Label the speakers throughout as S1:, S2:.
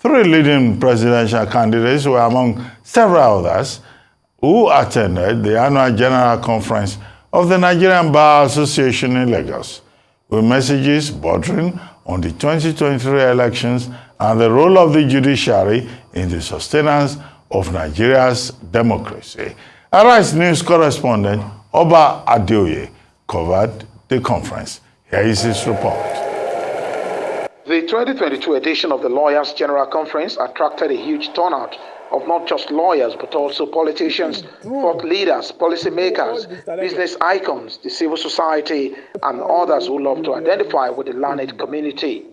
S1: Three leading presidential candidates were among several others who attended the annual General Conference of the Nigerian Bar Association in Lagos, with messages bordering on the 2023 elections and the role of the judiciary in the sustenance of Nigeria's democracy. Arise News correspondent Oba Adeoye covered the conference. Here is his report.
S2: The 2022 edition of the Lawyers' General Conference attracted a huge turnout of not just lawyers but also politicians, thought leaders, policymakers, business icons, the civil society, and others who love to identify with the learned community.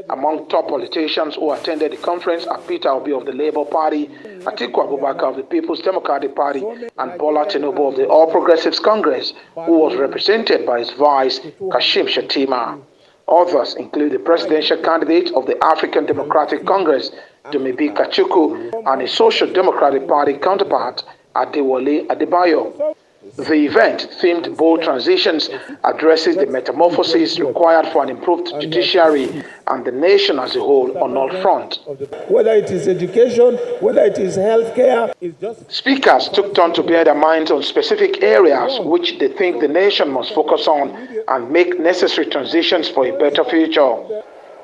S2: Among top politicians who attended the conference are Peter Obi of the Labour Party, Atiku Abubakar of the People's Democratic Party, and Bola Tinubu of the All Progressives Congress, who was represented by his vice, Kashim Shettima. Others include the presidential candidate of the African Democratic Congress, Dumebi Kachuku, and his Social Democratic Party counterpart, Adewale Adebayo. The event, themed Bold Transitions, addresses the metamorphosis required for an improved judiciary and the nation as a whole on all fronts.
S3: Whether it is education, whether it is healthcare.
S2: Speakers took turn to bear their minds on specific areas which they think the nation must focus on and make necessary transitions for a better future.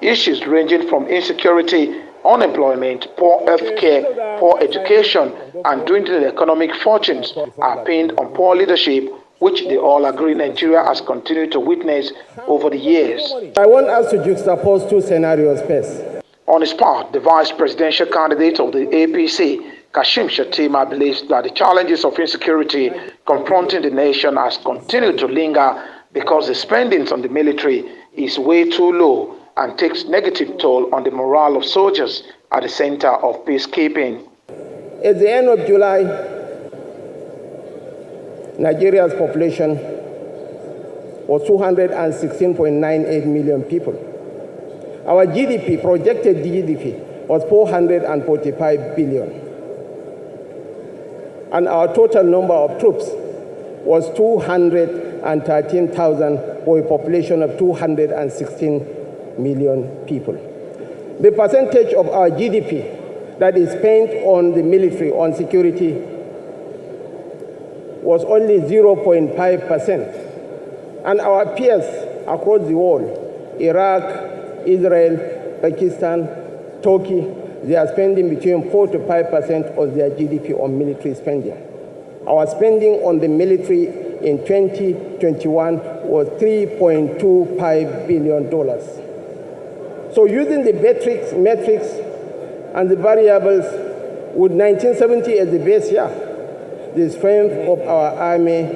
S2: Issues ranging from insecurity, unemployment, poor health care, poor education, and dwindling economic fortunes are pinned on poor leadership, which they all agree Nigeria has continued to witness over the years.
S3: I want us to juxtapose two scenarios first.
S2: On his part, the vice presidential candidate of the APC, Kashim Shettima, believes that the challenges of insecurity confronting the nation has continued to linger because the spending on the military is way too low and takes negative toll on the morale of soldiers at the center of peacekeeping.
S3: At the end of July, Nigeria's population was 216.98 million people. Our GDP, projected GDP, was 445 billion. And our total number of troops was 213,000 for a population of 216 million people. The percentage of our GDP that is spent on the military, on security, was only 0.5%. And our peers across the world, Iraq, Israel, Pakistan, Turkey, they are spending between 4 to 5% of their GDP on military spending. Our spending on the military in 2021 was $3.25 billion. So using the metrics and the variables, with 1970 as the base year, the strength of our army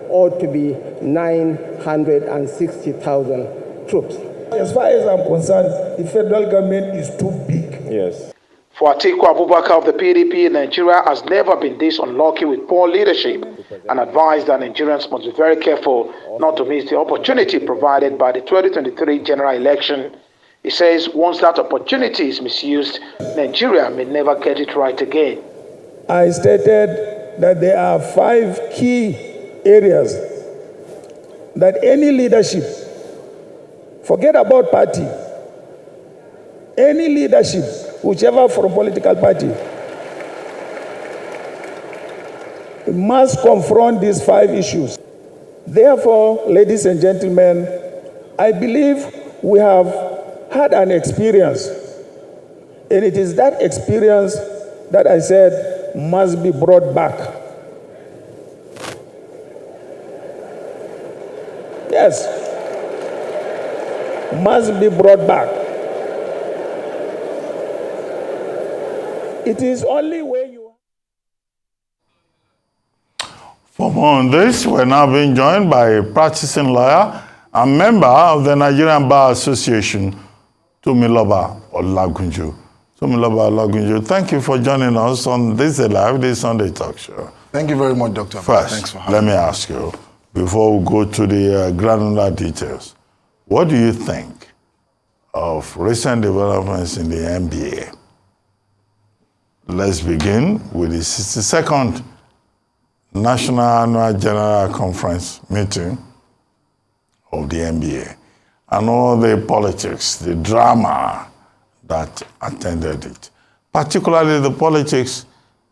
S3: ought to be 960,000 troops.
S4: As far as I'm concerned, the federal government is too big.
S3: Yes.
S2: For Atiku Abubakar of the PDP, Nigeria has never been this unlucky with poor leadership, and advised that Nigerians must be very careful not to miss the opportunity provided by the 2023 general election. He says once that opportunity is misused, Nigeria may never get it right again.
S4: I stated that there are 5 key areas that any leadership, forget about party, any leadership, whichever from political party, must confront these 5 issues. Therefore, ladies and gentlemen, I believe we have had an experience, and it is that experience that I said must be brought back. Yes, must be brought back. It is only when you...
S1: For more on this, we're now being joined by a practicing lawyer and member of the Nigerian Bar Association, Tomiloba Olagunju. Tomiloba Olagunju, thank you for joining us on this live, this Sunday talk show.
S5: Thank you very much, Dr.
S1: First,
S5: Thanks for having
S1: let me ask you, before we go to the granular details, what do you think of recent developments in the NBA? Let's begin with the 62nd National Annual General Conference meeting of the NBA and all the politics, the drama that attended it, particularly the politics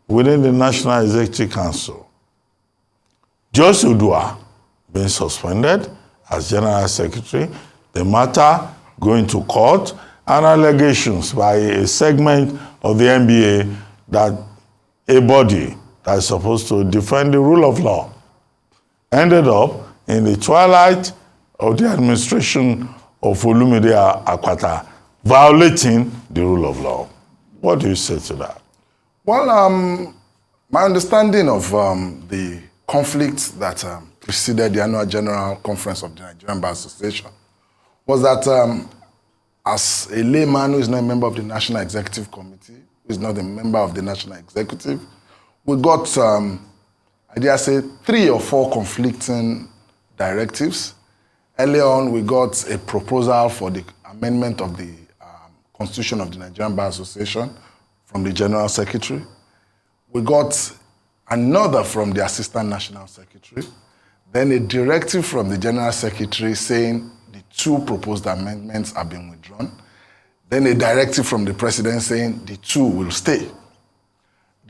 S1: within the National Executive Council. Jose Udua being suspended as General Secretary, the matter going to court, and allegations by a segment of the NBA that a body that is supposed to defend the rule of law ended up in the twilight of the administration of Olumide Akpata, violating the rule of law. What do you say to that?
S5: Well, my understanding of the conflict that preceded the annual general conference of the Nigerian Bar Association was that as a layman who is not a member of the National Executive Committee, who is not a member of the National Executive, we got, I dare say, 3 or 4 conflicting directives. Early on, we got a proposal for the amendment of the Constitution of the Nigerian Bar Association from the General Secretary. We got another from the Assistant National Secretary, then a directive from the General Secretary saying the 2 proposed amendments have been withdrawn, then a directive from the President saying the 2 will stay.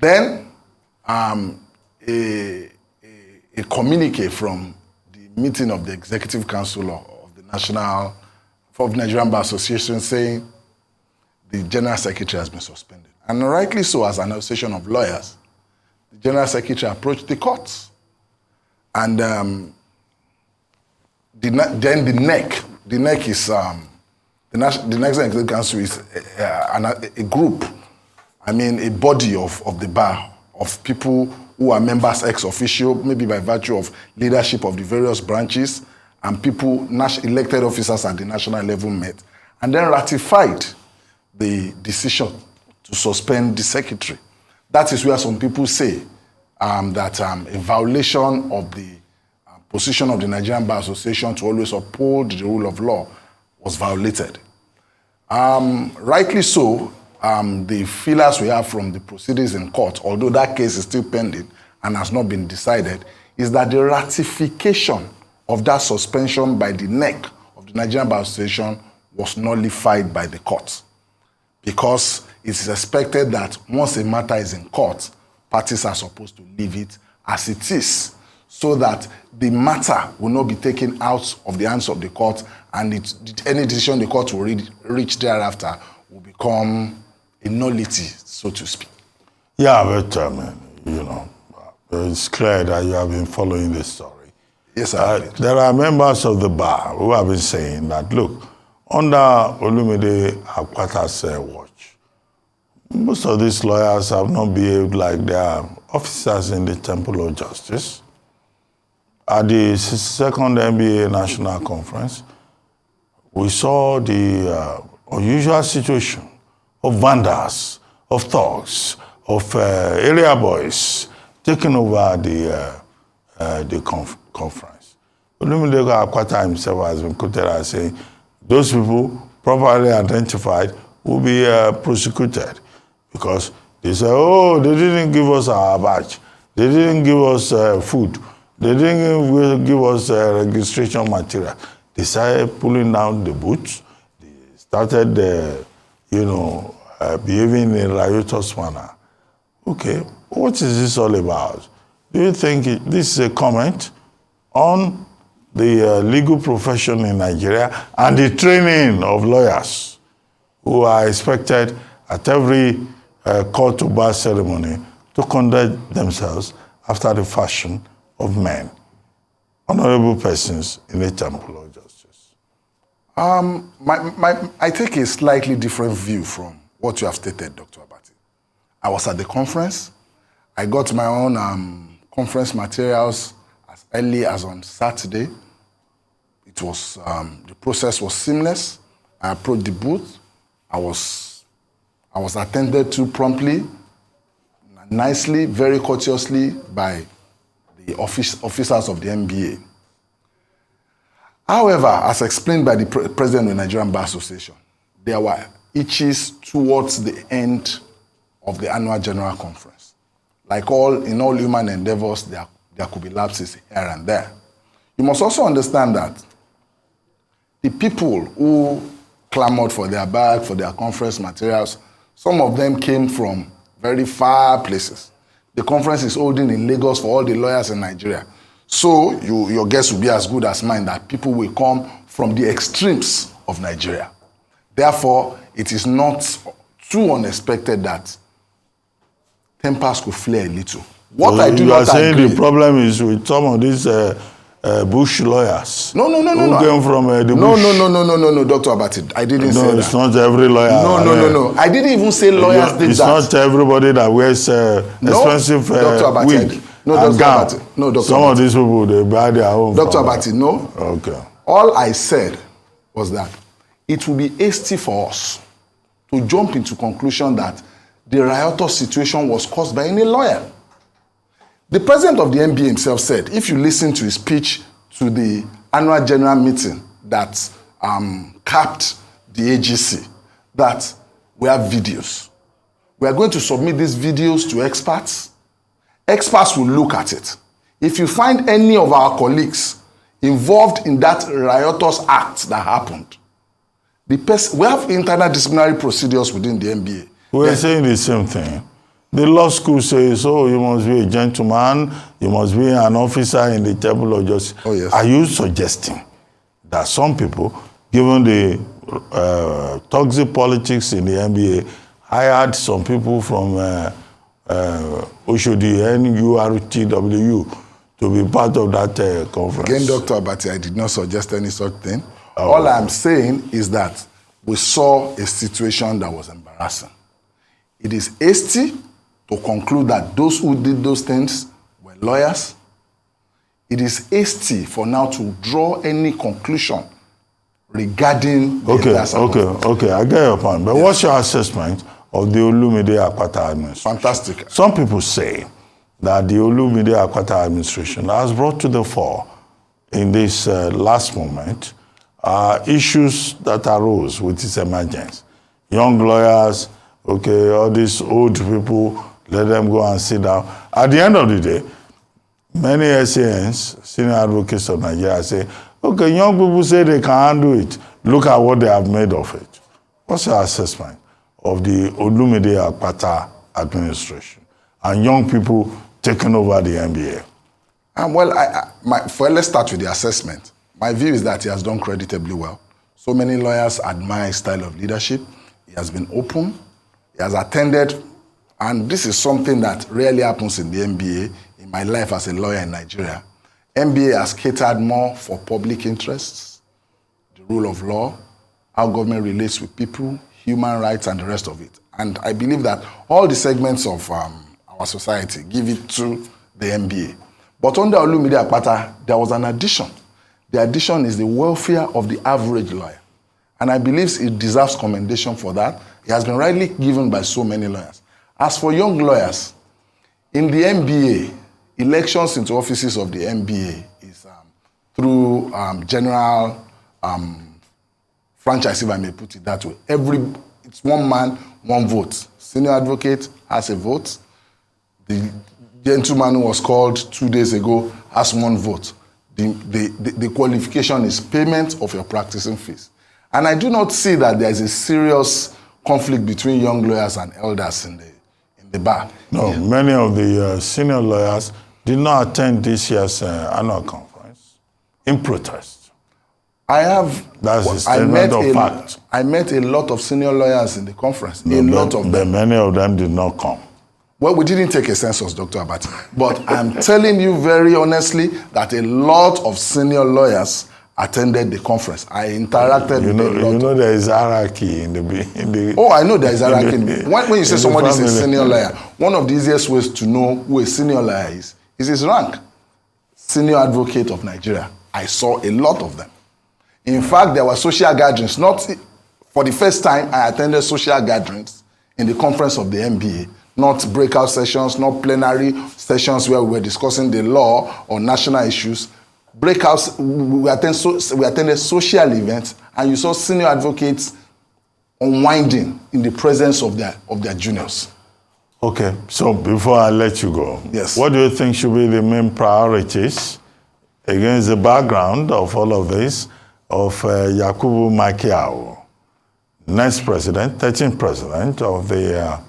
S5: Then a communique from the meeting of the Executive Council of the Nigerian Bar Association saying the General Secretary has been suspended. And rightly so, as an association of lawyers, the General Secretary approached the courts. And then the NEC is, the National Executive Council is a group, a body of the bar, of people who are members ex officio, maybe by virtue of leadership of the various branches, and people, elected officers at the national level met, and then ratified the decision to suspend the secretary. That is where some people say that a violation of the position of the Nigerian Bar Association to always uphold the rule of law was violated. Rightly so, the feelers we have from the proceedings in court, although that case is still pending and has not been decided, is that the ratification of that suspension by the NEC of the Nigerian Bar Association was nullified by the court, because it is expected that once a matter is in court, parties are supposed to leave it as it is, so that the matter will not be taken out of the hands of the court, and any decision the court will reach thereafter will become a nullity, so to speak.
S1: Yeah, but it's clear that you have been following this story.
S5: Yes, I have.
S1: There are members of the bar who have been saying that, look, under Olumide Akpata's watch, most of these lawyers have not behaved like they are officers in the Temple of Justice. At the second NBA National Conference, we saw the unusual situation of vandals, of thugs, of area boys taking over the conference. Olumide Akpata himself has been quoted as saying, those people properly identified will be prosecuted, because they say, oh, they didn't give us our badge, they didn't give us food, they didn't give us registration material. They started pulling down the boots, they started behaving in a riotous manner. Okay, what is this all about? Do you think this is a comment on the legal profession in Nigeria and the training of lawyers who are expected at every court to bar ceremony to conduct themselves after the fashion of men, honorable persons in the Temple of Justice?
S5: I take a slightly different view from what you have stated, Dr. Abati. I was at the conference. I got my own conference materials as early as on Saturday. It was the process was seamless. I approached the booth. I was attended to promptly, nicely, very courteously by the officers of the NBA. However, as explained by the president of the Nigerian Bar Association, there were hitches towards the end of the annual general conference. Like in all human endeavors, there could be lapses here and there. You must also understand that the people who clamored for their bag, for their conference materials. Some of them came from very far places. The conference is holding in Lagos for all the lawyers in Nigeria. So your guess will be as good as mine that people will come from the extremes of Nigeria. Therefore, it is not too unexpected that tempers could flare a little. What
S1: so
S5: I do
S1: you
S5: not
S1: are saying
S5: agree,
S1: the problem is with some of these bush lawyers.
S5: No,
S1: who came from the bush.
S5: No, Dr. Abati. I didn't say that.
S1: No, it's not every lawyer.
S5: No. I didn't even say lawyers did
S1: it's
S5: that.
S1: It's not everybody that wears expensive wig and gown.
S5: No, Dr.
S1: Some
S5: Abati.
S1: of these people, they buy their own.
S5: Dr. Abati, no.
S1: Okay.
S5: All I said was that it will be hasty for us to jump into conclusion that the riotous situation was caused by any lawyer. The president of the NBA himself said, if you listen to his speech to the annual general meeting that capped the AGC, that we have videos. We are going to submit these videos to experts. Experts will look at it. If you find any of our colleagues involved in that riotous act that happened, we have internal disciplinary procedures within the NBA.
S1: We're saying the same thing. The law school says, oh, you must be a gentleman, you must be an officer in the table of justice.
S5: Oh, yes.
S1: Are you suggesting that some people, given the toxic politics in the NBA, hired some people from Oshodi, NURTW, to be part of that conference?
S5: Again, Dr. Abati, I did not suggest any such thing. Oh. All I'm saying is that we saw a situation that was embarrassing. It is hasty to conclude that those who did those things were lawyers. It is hasty for now to draw any conclusion regarding the
S1: Okay, I get your point. But yes. What's your assessment of the Olumide Akpata administration?
S5: Fantastic.
S1: Some people say that the Olumide Akpata administration has brought to the fore in this last moment issues that arose with its emergence. Young lawyers, all these old people, let them go and sit down. At the end of the day, many SANs, senior advocates of Nigeria, say, okay, young people say they can handle it. Look at what they have made of it. What's your assessment of the Olumide Akpata administration and young people taking over the NBA?
S5: Let's start with the assessment. My view is that he has done creditably well. So many lawyers admire his style of leadership. He has been open. He has attended, and this is something that rarely happens in the NBA. In my life as a lawyer in Nigeria, NBA has catered more for public interests, the rule of law, how government relates with people, human rights, and the rest of it. And I believe that all the segments of our society give it to the NBA. But under Olumide Akpata, there was an addition. The addition is the welfare of the average lawyer. And I believe it deserves commendation for that. It has been rightly given by so many lawyers. As for young lawyers, in the NBA, elections into offices of the NBA is through general franchise, if I may put it that way. It's one man, one vote. Senior advocate has a vote. The gentleman who was called 2 days ago has one vote. The qualification is payment of your practicing fees. And I do not see that there is a serious conflict between young lawyers and elders in the bar.
S1: No, many of the senior lawyers did not attend this year's annual conference in protest. That's a statement of fact.
S5: I met a lot of senior lawyers in the conference.
S1: But many of them did not come.
S5: Well, we didn't take a census, Dr. Abati. But I'm telling you very honestly that a lot of senior lawyers attended the conference. I interacted with a lot.
S1: You know there is hierarchy in the
S5: Oh, I know there is hierarchy. When you say somebody is a senior lawyer, one of the easiest ways to know who a senior lawyer is his rank. Senior advocate of Nigeria. I saw a lot of them. In fact, there were social gatherings. For the first time, I attended social gatherings in the conference of the NBA. Not breakout sessions, not plenary sessions where we were discussing the law or national issues. Breakouts, we attended social events, and you saw senior advocates unwinding in the presence of their juniors.
S1: Okay, so before I let you go,
S5: yes,
S1: what do you think should be the main priorities against the background of all of this, of Yakubu Makiao next president, 13th president of the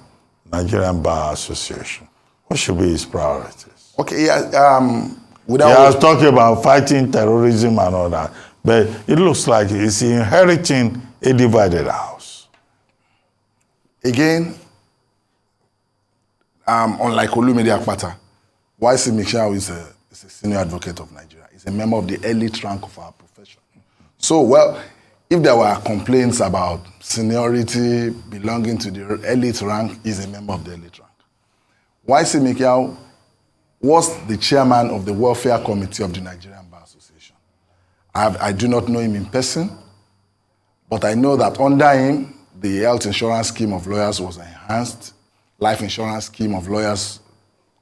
S1: Nigerian Bar Association. What should be his priorities?
S5: Okay,
S1: I was talking about fighting terrorism and all that, but it looks like he's inheriting a divided house.
S5: Again, unlike Olumide Akpata, YC Michel is a senior advocate of Nigeria. He's a member of the elite rank of our profession. So, well, if there were complaints about seniority belonging to the elite rank, he's a member of the elite rank. YC Michel was the chairman of the Welfare Committee of the Nigerian Bar Association. I do not know him in person, but I know that under him, the health insurance scheme of lawyers was enhanced. Life insurance scheme of lawyers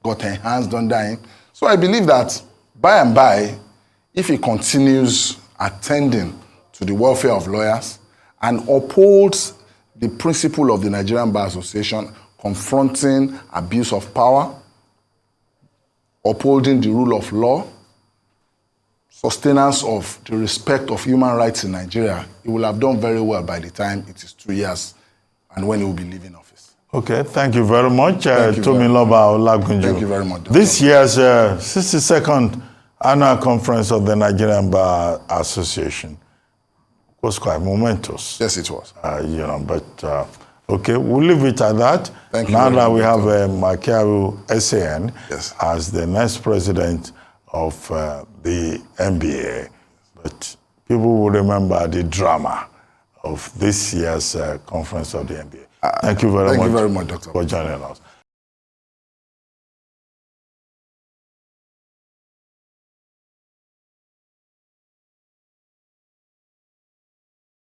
S5: got enhanced under him. So I believe that by and by, if he continues attending to the welfare of lawyers and upholds the principle of the Nigerian Bar Association, confronting abuse of power, upholding the rule of law, sustenance of the respect of human rights in Nigeria, he will have done very well by the time it is 2 years and when he will be leaving office.
S1: Okay, thank you very much, Tomiloba Olagunju.
S5: Thank you very much, Dr.
S1: This year's 62nd annual conference of the Nigerian Bar Association was quite momentous.
S5: Yes, it was.
S1: Okay, we'll leave it at that.
S5: Thank you.
S1: Now that we have Makiaru SAN
S5: yes,
S1: as the next president of the NBA, but people will remember the drama of this year's conference of the NBA. Thank you very much,
S5: Dr.
S1: for joining us.